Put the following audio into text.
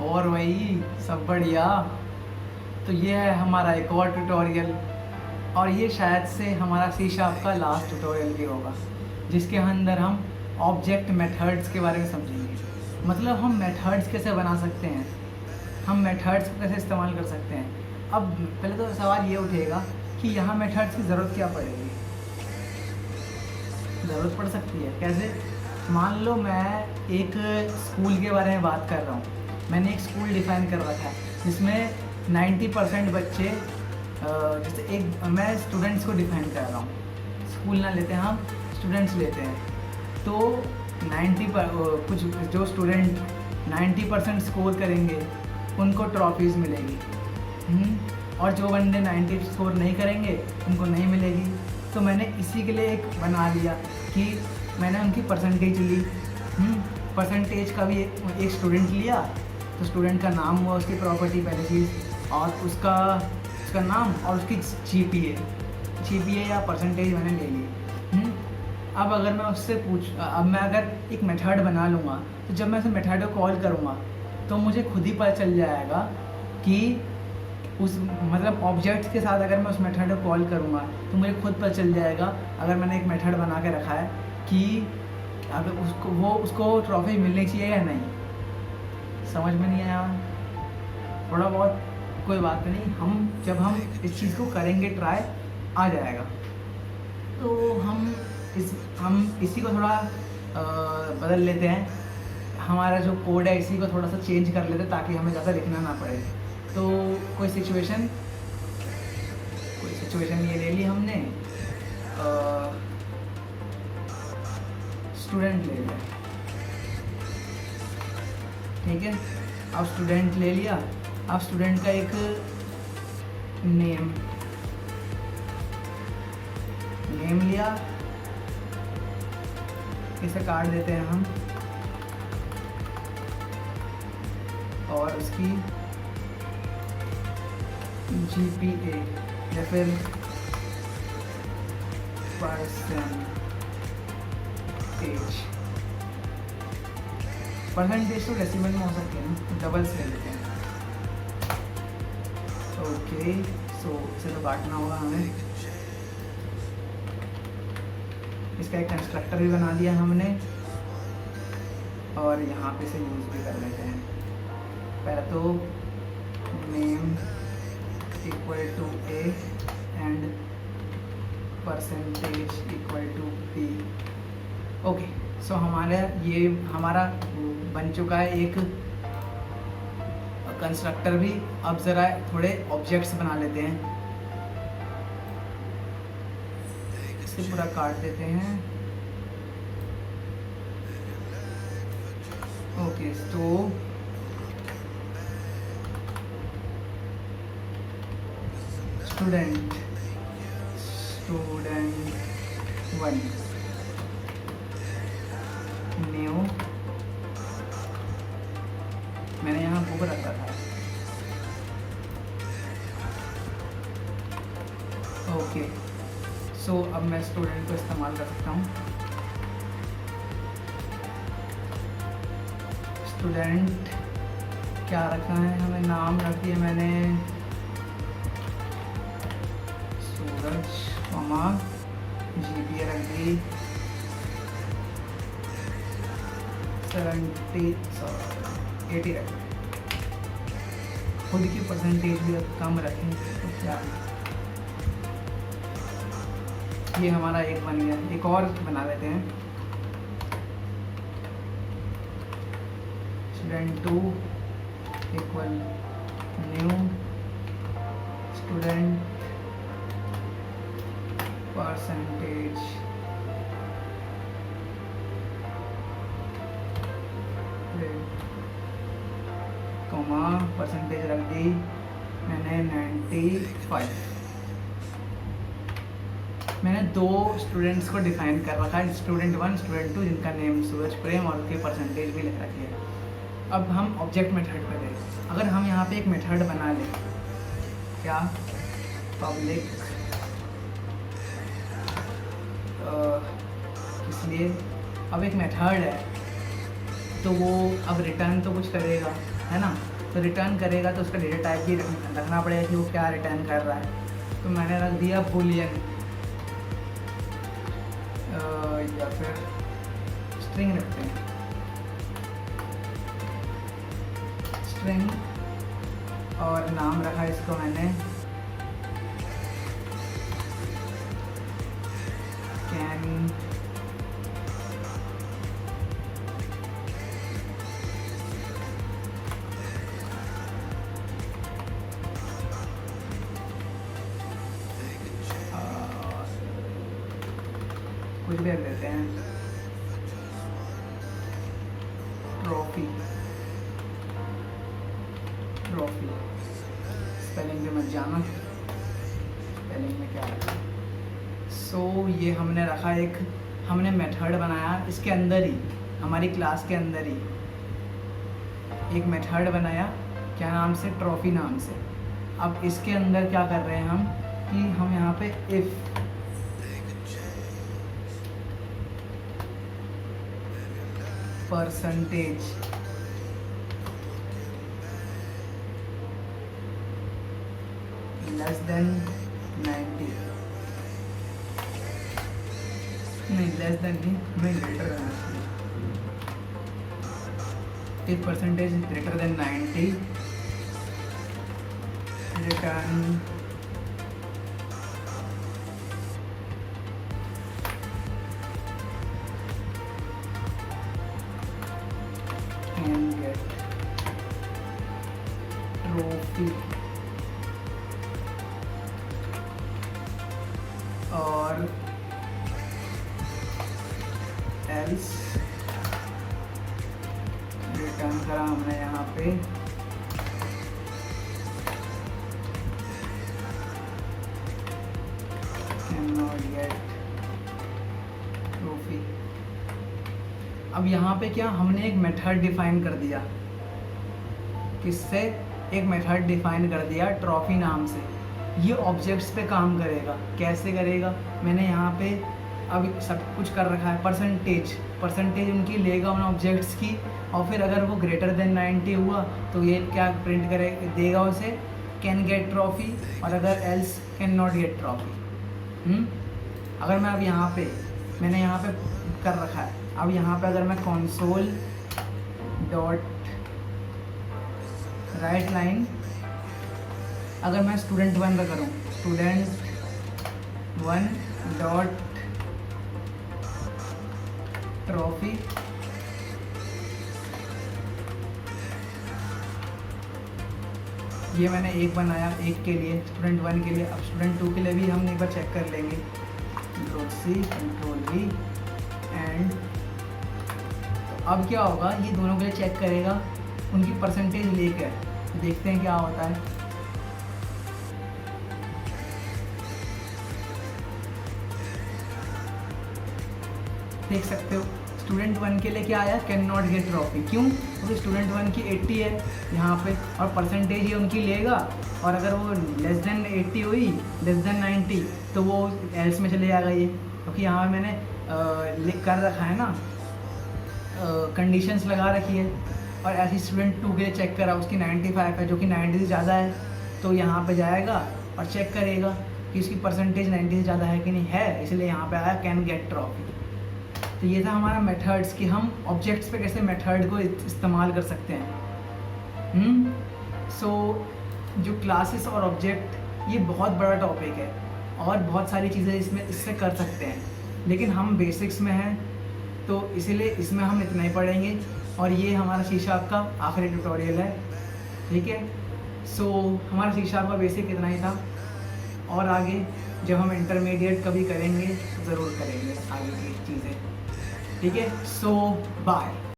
और वही सब बढ़िया। तो ये है हमारा एक और ट्यूटोरियल, और ये शायद से हमारा सी शार्प का लास्ट ट्यूटोरियल भी होगा, जिसके अंदर हम ऑब्जेक्ट मेथड्स के बारे में समझेंगे। मतलब हम मेथड्स कैसे बना सकते हैं, हम मेथड्स को कैसे इस्तेमाल कर सकते हैं। अब पहले तो सवाल ये उठेगा कि यहाँ मेथड्स की ज़रूरत क्या पड़ेगी। ज़रूरत पड़ सकती है कैसे। मान लो मैं एक स्कूल के बारे में बात कर रहा हूँ, मैंने एक स्कूल डिफ़ाइन कर रखा है जिसमें 90% बच्चे, जैसे एक मैं स्टूडेंट्स को डिफ़ाइन कर रहा हूँ, स्कूल ना लेते हैं हम, स्टूडेंट्स लेते हैं। तो कुछ जो स्टूडेंट 90% स्कोर करेंगे उनको ट्रॉफीज़ मिलेगी, और जो बंदे 90 स्कोर नहीं करेंगे उनको नहीं मिलेगी। तो मैंने इसी के लिए एक बना लिया कि मैंने उनकी परसेंटेज ली। परसेंटेज का भी एक स्टूडेंट लिया, तो स्टूडेंट का नाम हुआ, उसकी प्रॉपर्टी पहली चीज़, और उसका नाम और उसकी जीपीए या परसेंटेज मैंने ले ली। अब अगर मैं उससे अब मैं अगर एक मेथड बना लूँगा, तो जब मैं उस मेथड को कॉल करूँगा तो मुझे खुद ही पता चल जाएगा कि उस मतलब ऑब्जेक्ट्स के साथ अगर मैं उस मेथड को कॉल करूँगा तो मुझे खुद पता चल जाएगा, अगर मैंने एक मेथड बना के रखा है, कि अगर उसको ट्रॉफी मिलनी चाहिए या नहीं। समझ में नहीं आया थोड़ा बहुत, कोई बात नहीं, जब हम इस चीज़ को करेंगे ट्राई, आ जाएगा। तो हम इसी को थोड़ा बदल लेते हैं, हमारा जो कोड है इसी को थोड़ा सा चेंज कर लेते हैं ताकि हमें ज़्यादा लिखना ना पड़े। तो कोई सिचुएशन ये ले ली हमने, स्टूडेंट ले लिया, ठीक है। अब स्टूडेंट ले लिया, अब स्टूडेंट का एक नेम लिया, इसे काट देते हैं हम, और उसकी जीपीए या फिर परसेंटेज तो डेसिमल में हो सकते हैं, डबल्स ले लेते हैं। ओके, सो इसे तो काटना होगा हमें। इसका एक कंस्ट्रक्टर भी बना दिया हमने, और यहाँ पे से यूज़ भी कर लेते हैं। पहले तो name equal to A and percentage equal to B. Okay, so हमारा बन चुका है एक कंस्ट्रक्टर भी। अब ज़रा थोड़े ऑब्जेक्ट्स बना लेते हैं, इसे पूरा काट देते हैं। ओके, तो स्टूडेंट 1 न्यू, मैंने यहाँ बुक रखा था। ओके, सो अब मैं स्टूडेंट को इस्तेमाल कर सकता हूँ। स्टूडेंट क्या रखा है, हमें नाम रख दिया मैंने सूरज, जीपीए रख दी 80 रख, खुद की परसेंटेज भी कम रखें तो क्या। ये हमारा एक बन गया, एक और बना लेते हैं। Student 2 equal new student percentage comma percentage रख दी मैंने 95। मैंने 2 स्टूडेंट्स को डिफाइन कर रखा है, स्टूडेंट 1 स्टूडेंट 2, जिनका नेम सूरज प्रेम और उनकी परसेंटेज भी लिख रखी है। अब हम ऑब्जेक्ट मेथड पर दें। अगर हम यहाँ पे एक मेथड बना लें, क्या पब्लिक, इसलिए अब एक मेथड है तो वो अब रिटर्न तो कुछ करेगा, है ना। तो रिटर्न करेगा तो उसका डेटा टाइप भी रखना पड़ेगा कि वो क्या रिटर्न कर रहा है। तो मैंने रख दिया बुलियन या फिर स्ट्रिंग रखते हैं, स्ट्रिंग, और नाम रखा इसको मैंने कैन कुछ भी रख देते हैं, ट्रॉफी, ट्रॉफी। स्पेलिंग पे मत जाना, स्पेलिंग में क्या रखा। सो ये हमने रखा, एक हमने मेथड बनाया इसके अंदर ही, हमारी क्लास के अंदर ही एक मेथड बनाया, क्या नाम से, ट्रॉफी नाम से। अब इसके अंदर क्या कर रहे हैं हम कि हम यहाँ पे इफ़ परसेंटेज लेस देन 90, नहीं लेस देन नहीं ग्रेटर रहना चाहिए, if percentage greater than 90 return can get trophy, और else रिटर्न करा हमने यहाँ पे cannot get trophy। अब यहाँ पे क्या हमने एक मेथड डिफाइन कर दिया, किससे, एक मेथड डिफाइन कर दिया ट्रॉफी नाम से। ये ऑब्जेक्ट्स पे काम करेगा, कैसे करेगा, मैंने यहाँ पे अब सब कुछ कर रखा है। परसेंटेज उनकी लेगा उन ऑब्जेक्ट्स की, और फिर अगर वो ग्रेटर देन 90 हुआ तो ये क्या प्रिंट करे देगा उसे, कैन गेट ट्रॉफी, और अगर else can not gate trophy. अगर मैं अब यहाँ पे मैंने यहाँ पे कर रखा है, अब यहाँ पे अगर मैं console डॉट राइट लाइन, अगर मैं स्टूडेंट 1 का करूँ, स्टूडेंट 1 डॉट ट्रॉफी, ये मैंने एक बनाया एक के लिए, स्टूडेंट 1 के लिए। अब स्टूडेंट 2 के लिए भी हम एक बार चेक कर लेंगे, Ctrl+C Ctrl+V एंड अब क्या होगा, ये दोनों के लिए चेक करेगा, उनकी परसेंटेज लेकर देखते हैं क्या होता है। देख सकते हो स्टूडेंट 1 के लिए क्या आया, कैन नॉट गेट ट्रॉफी। क्यों, क्योंकि स्टूडेंट 1 की 80 है यहाँ पे, और परसेंटेज ही उनकी लेगा, और अगर वो लेस देन 80 हुई, लेस देन 90, तो वो एल्स में चले जाएगा ये, क्योंकि यहाँ मैंने लिख कर रखा है ना, कंडीशंस लगा रखी है। और ऐसे स्टूडेंट 2 के लिए चेक करा, उसकी 95 है, जो कि 90 से ज़्यादा है, तो यहाँ पे जाएगा और चेक करेगा कि उसकी परसेंटेज 90 से ज़्यादा है कि नहीं है, इसलिए यहाँ पे आया कैन गेट ट्रॉफी। तो ये था हमारा मेथड्स कि हम ऑब्जेक्ट्स पे कैसे मेथड को इस्तेमाल कर सकते हैं। सो जो क्लासेस और ऑब्जेक्ट, ये बहुत बड़ा टॉपिक है और बहुत सारी चीज़ें इससे कर सकते हैं, लेकिन हम बेसिक्स में हैं तो इसीलिए इसमें हम इतना ही पढ़ेंगे। और ये हमारा शीशा का आखिरी ट्यूटोरियल है, ठीक है। सो हमारा शीशा का बेसिक इतना ही था, और आगे जब हम इंटरमीडिएट कभी करेंगे ज़रूर करेंगे आगे की चीज़ें, ठीक है। सो बाय।